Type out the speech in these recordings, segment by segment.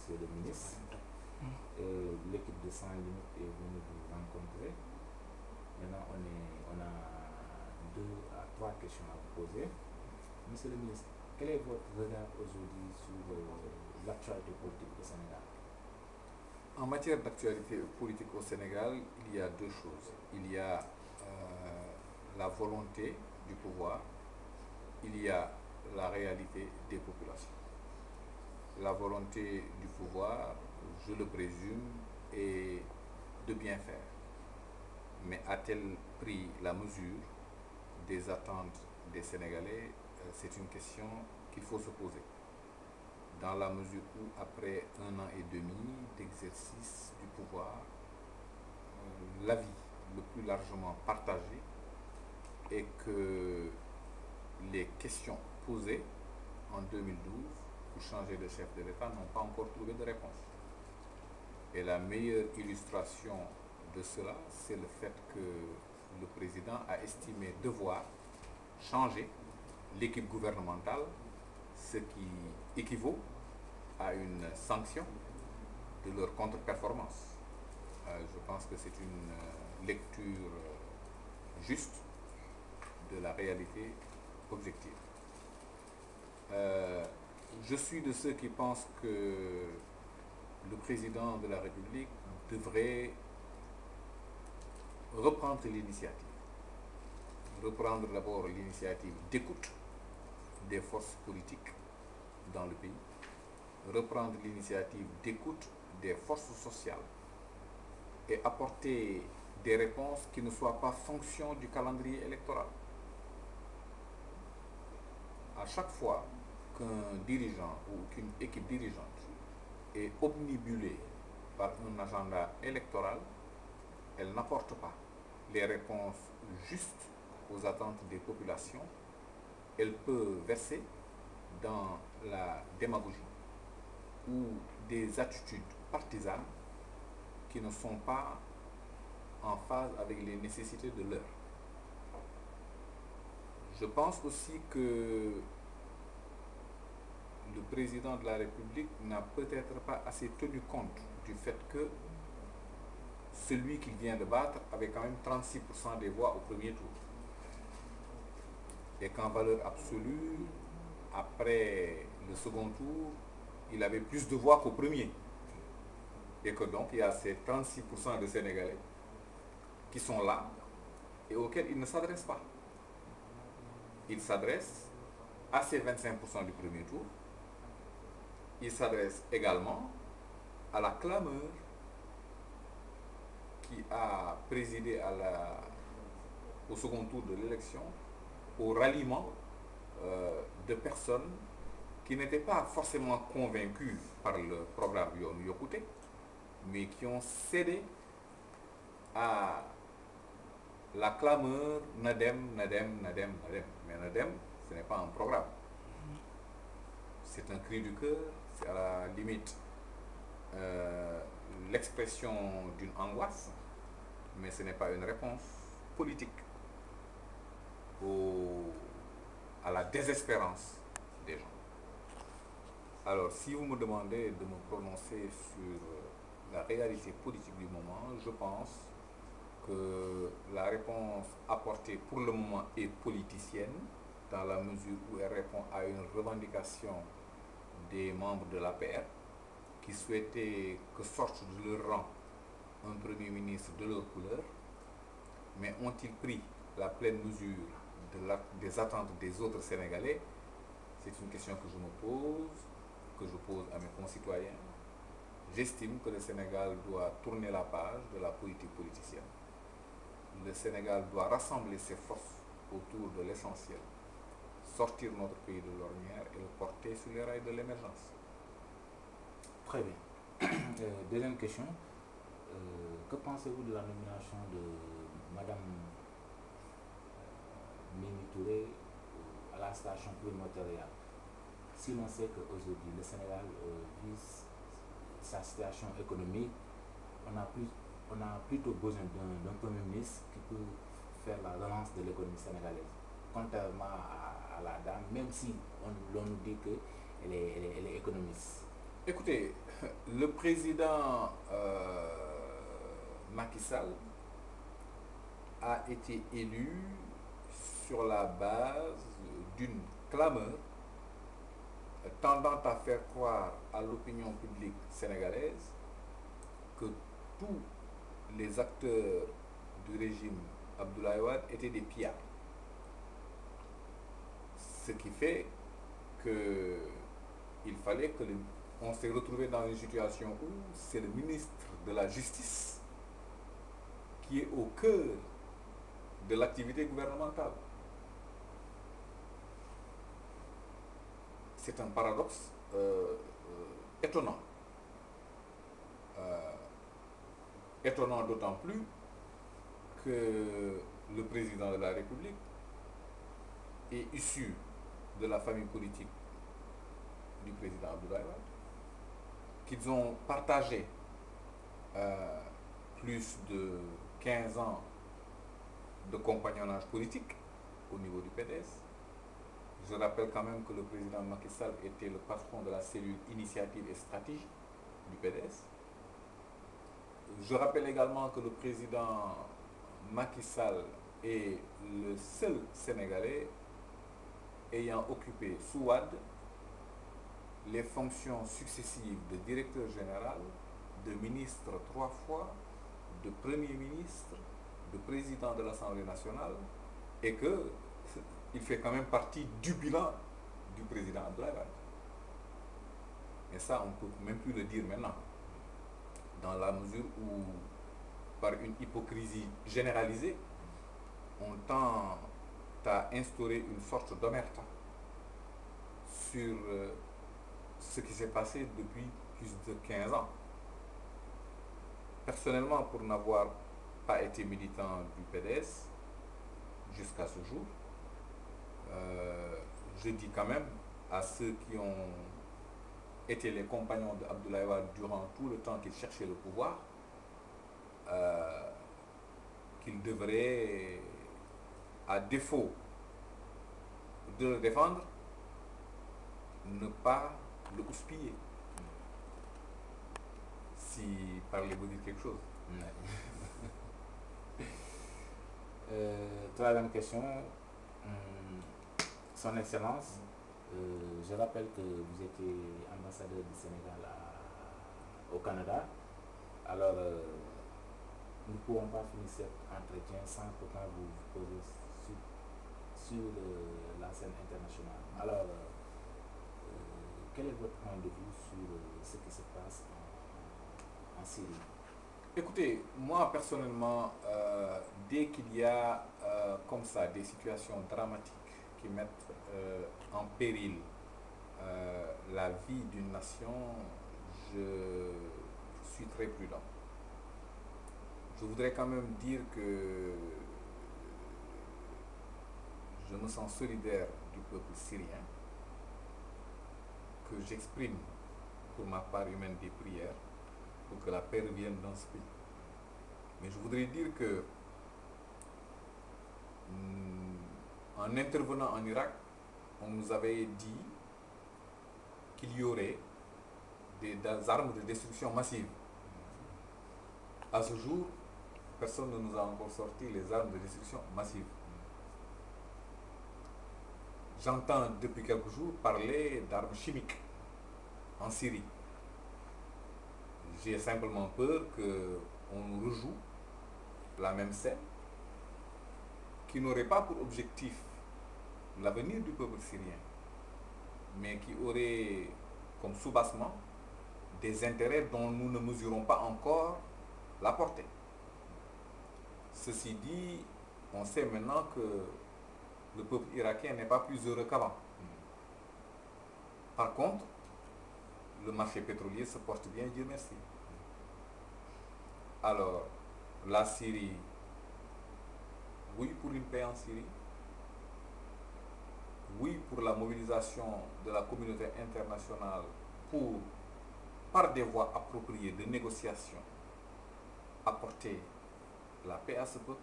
Monsieur le ministre. L'équipe de 100 limites est venue vous rencontrer. Maintenant, on a 2 à 3 questions à vous poser. Monsieur le ministre, quel est votre regard aujourd'hui sur l'actualité politique au Sénégal? En matière d'actualité politique au Sénégal, il y a 2 choses. Il y a la volonté du pouvoir, il y a la réalité des populations. La volonté du pouvoir, je le présume, est de bien faire. Mais a-t-elle pris la mesure des attentes des Sénégalais? C'est une question qu'il faut se poser. Dans la mesure où, après 1 an et demi d'exercice du pouvoir, l'avis le plus largement partagé est que les questions posées en 2012 pour changer de chef de l'État n'ont pas encore trouvé de réponse. Et la meilleure illustration de cela, c'est le fait que le président a estimé devoir changer l'équipe gouvernementale, ce qui équivaut à une sanction de leur contre-performance. Je pense que c'est une lecture juste de la réalité objective. Je suis de ceux qui pensent que le président de la République devrait reprendre l'initiative. Reprendre d'abord l'initiative d'écoute des forces politiques dans le pays, reprendre l'initiative d'écoute des forces sociales et apporter des réponses qui ne soient pas fonction du calendrier électoral. À chaque fois qu'un dirigeant ou qu'une équipe dirigeante est obnubilée par un agenda électoral, elle n'apporte pas les réponses justes aux attentes des populations. Elle peut verser dans la démagogie ou des attitudes partisanes qui ne sont pas en phase avec les nécessités de l'heure. Je pense aussi que le président de la République n'a peut-être pas assez tenu compte du fait que celui qu'il vient de battre avait quand même 36% des voix au premier tour. Et qu'en valeur absolue, après le second tour, il avait plus de voix qu'au premier. Et que donc il y a ces 36% de Sénégalais qui sont là et auxquels il ne s'adresse pas. Il s'adresse à ces 25% du premier tour. Il s'adresse également à la clameur qui a présidé au second tour de l'élection, au ralliement de personnes qui n'étaient pas forcément convaincues par le programme Yoonu Yokkute, mais qui ont cédé à la clameur Nadem, Nadem, Nadem, Nadem. Mais Nadem, ce n'est pas un programme. C'est un cri du cœur, c'est à la limite l'expression d'une angoisse, mais ce n'est pas une réponse politique à la désespérance des gens. Alors, si vous me demandez de me prononcer sur la réalité politique du moment, je pense que la réponse apportée pour le moment est politicienne, dans la mesure où elle répond à une revendication des membres de l'APR qui souhaitaient que sorte de leur rang un Premier ministre de leur couleur, mais ont-ils pris la pleine mesure des attentes des autres Sénégalais? C'est une question que je me pose, que je pose à mes concitoyens. J'estime que le Sénégal doit tourner la page de la politique politicienne. Le Sénégal doit rassembler ses forces autour de l'essentiel, sortir notre pays de l'ornière et le porter sur les rails de l'émergence. Très bien. Deuxième question. Que pensez-vous de la nomination de Madame Mimi Touré à la station primordiale? Si l'on sait qu'aujourd'hui le Sénégal vise sa situation économique, on a plutôt besoin d'un Premier ministre qui peut faire la relance de l'économie sénégalaise, contrairement à la dame, même si l'on nous dit qu'elle est économiste. Écoutez, Le président Macky Sall a été élu sur la base d'une clameur tendant à faire croire à l'opinion publique sénégalaise que tous les acteurs du régime Abdoulaye Wade étaient des pillards. Ce qui fait que il fallait que on s'est retrouvé dans une situation où c'est le ministre de la Justice qui est au cœur de l'activité gouvernementale. C'est un paradoxe étonnant. Étonnant d'autant plus que le président de la République est issu de la famille politique du président Abdoulaye Wade, qu'ils ont partagé plus de 15 ans de compagnonnage politique au niveau du PDS. Je rappelle quand même que le président Macky Sall était le patron de la cellule initiative et stratégie du PDS. Je rappelle également que le président Macky Sall est le seul Sénégalais ayant occupé sous Wade les fonctions successives de directeur général, de ministre 3 fois, de premier ministre, de président de l'Assemblée nationale, et qu'il fait quand même partie du bilan du président Abdoulaye Wade. Et ça, on ne peut même plus le dire maintenant, dans la mesure où, par une hypocrisie généralisée, on tend à instaurer une sorte d'omerta sur ce qui s'est passé depuis plus de 15 ans. Personnellement, pour n'avoir pas été militant du PDS jusqu'à ce jour, je dis quand même à ceux qui ont été les compagnons d'Abdoulaye Wade durant tout le temps qu'il cherchait le pouvoir, qu'ils devraient, à défaut de le défendre, ne pas le houspiller. Si parler vous dire quelque chose. Troisième question. Son Excellence, je rappelle que vous étiez ambassadeur du Sénégal au Canada. Alors, nous ne pouvons pas finir cet entretien sans pourtant vous poser sur la scène internationale. Alors, quel est votre point de vue sur ce qui se passe en Syrie? Écoutez, moi personnellement, dès qu'il y a comme ça des situations dramatiques qui mettent en péril la vie d'une nation, je suis très prudent. Je voudrais quand même dire que je me sens solidaire du peuple syrien, que j'exprime pour ma part humaine des prières pour que la paix revienne dans ce pays. Mais je voudrais dire que en intervenant en Irak, on nous avait dit qu'il y aurait des armes de destruction massive. À ce jour, personne ne nous a encore sorti les armes de destruction massive. J'entends depuis quelques jours parler d'armes chimiques en Syrie. J'ai simplement peur qu'on nous rejoue la même scène qui n'aurait pas pour objectif l'avenir du peuple syrien, mais qui aurait comme soubassement des intérêts dont nous ne mesurons pas encore la portée. Ceci dit, on sait maintenant que le peuple irakien n'est pas plus heureux qu'avant. Par contre, le marché pétrolier se porte bien, Dieu merci. Alors, la Syrie, oui pour une paix en Syrie, oui pour la mobilisation de la communauté internationale pour, par des voies appropriées de négociation, apporter la paix à ce peuple,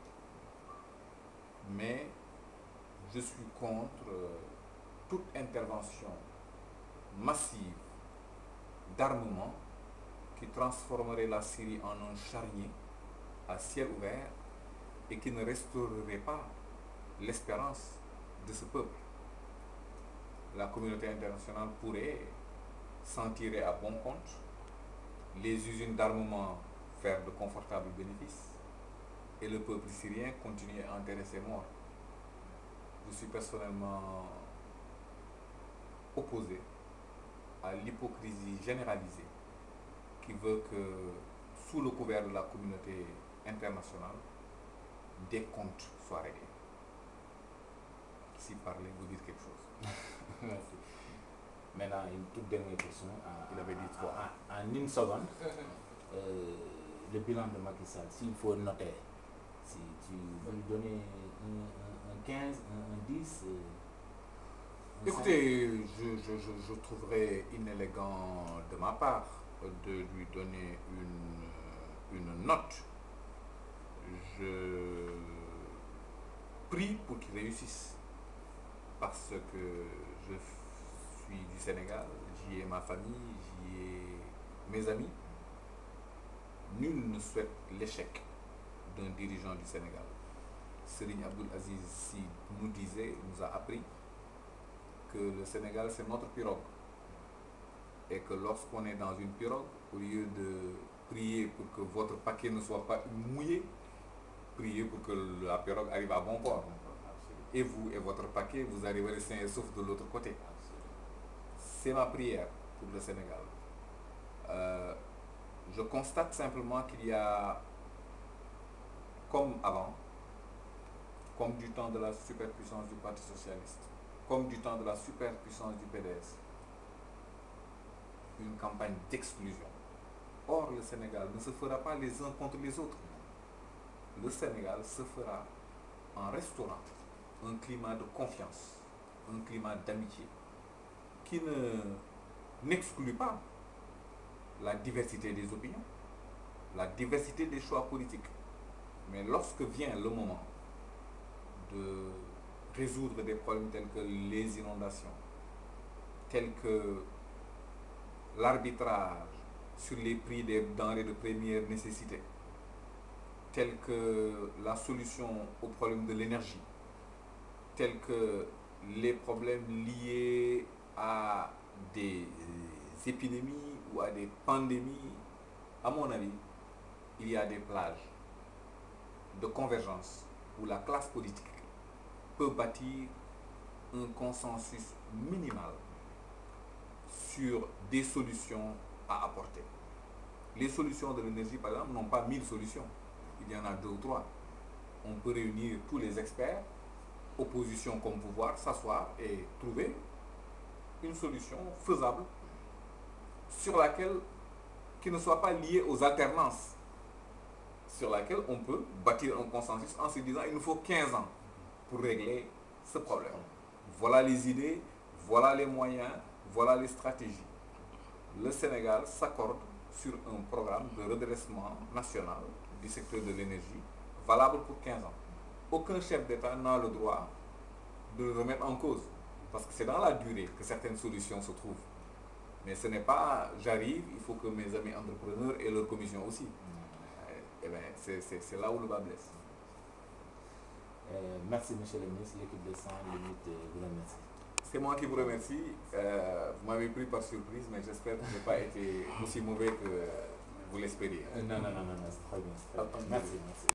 mais je suis contre toute intervention massive d'armement qui transformerait la Syrie en un charnier à ciel ouvert et qui ne restaurerait pas l'espérance de ce peuple. La communauté internationale pourrait s'en tirer à bon compte, les usines d'armement faire de confortables bénéfices et le peuple syrien continuer à enterrer ses morts. Je suis personnellement opposé à l'hypocrisie généralisée qui veut que, sous le couvert de la communauté internationale, des comptes soient réglés. Si parler veut dire quelque chose. Merci. Maintenant, une toute dernière question. Il avait dit 3. En une seconde, le bilan de Macky Sall, s'il faut noter, si tu veux lui donner un 15, un 10 Écoutez, je trouverais inélégant de ma part de lui donner une note. Je prie pour qu'il réussisse parce que je suis du Sénégal, j'y ai ma famille, j'y ai mes amis. Nul ne souhaite l'échec d'un dirigeant du Sénégal. Serigne Abdoul Aziz Sy nous a appris que le Sénégal c'est notre pirogue et que lorsqu'on est dans une pirogue, au lieu de prier pour que votre paquet ne soit pas mouillé, priez pour que la pirogue arrive à bon port. Et vous et votre paquet, vous arriverez sains et saufs de l'autre côté. C'est ma prière pour le Sénégal. Je constate simplement qu'il y a, comme avant, comme du temps de la superpuissance du Parti Socialiste, comme du temps de la superpuissance du PDS, une campagne d'exclusion. Or, le Sénégal ne se fera pas les uns contre les autres. Le Sénégal se fera en restaurant un climat de confiance, un climat d'amitié, qui n'exclut pas la diversité des opinions, la diversité des choix politiques. Mais lorsque vient le moment de résoudre des problèmes tels que les inondations, tels que l'arbitrage sur les prix des denrées de première nécessité, tels que la solution aux problèmes de l'énergie, tels que les problèmes liés à des épidémies ou à des pandémies, à mon avis, il y a des plages de convergence où la classe politique peut bâtir un consensus minimal sur des solutions à apporter. Les solutions de l'énergie, par exemple, n'ont pas 1000 solutions. Il y en a 2 ou 3. On peut réunir tous les experts, opposition comme pouvoir, s'asseoir et trouver une solution faisable sur laquelle, qui ne soit pas liée aux alternances, sur laquelle on peut bâtir un consensus en se disant il nous faut 15 ans pour régler ce problème. Voilà les idées, voilà les moyens, voilà les stratégies. Le Sénégal s'accorde sur un programme de redressement national du secteur de l'énergie valable pour 15 ans. Aucun chef d'État n'a le droit de le remettre en cause parce que c'est dans la durée que certaines solutions se trouvent. Mais ce n'est pas j'arrive, il faut que mes amis entrepreneurs et leur commission aussi. Eh bien, c'est là où le bas blesse. Merci, monsieur le ministre. L'équipe de Sans Limites vous remercie. C'est moi qui vous remercie. Vous m'avez pris par surprise, mais j'espère que je n'ai pas été aussi mauvais que vous l'espériez. Non, c'est très bien. Merci.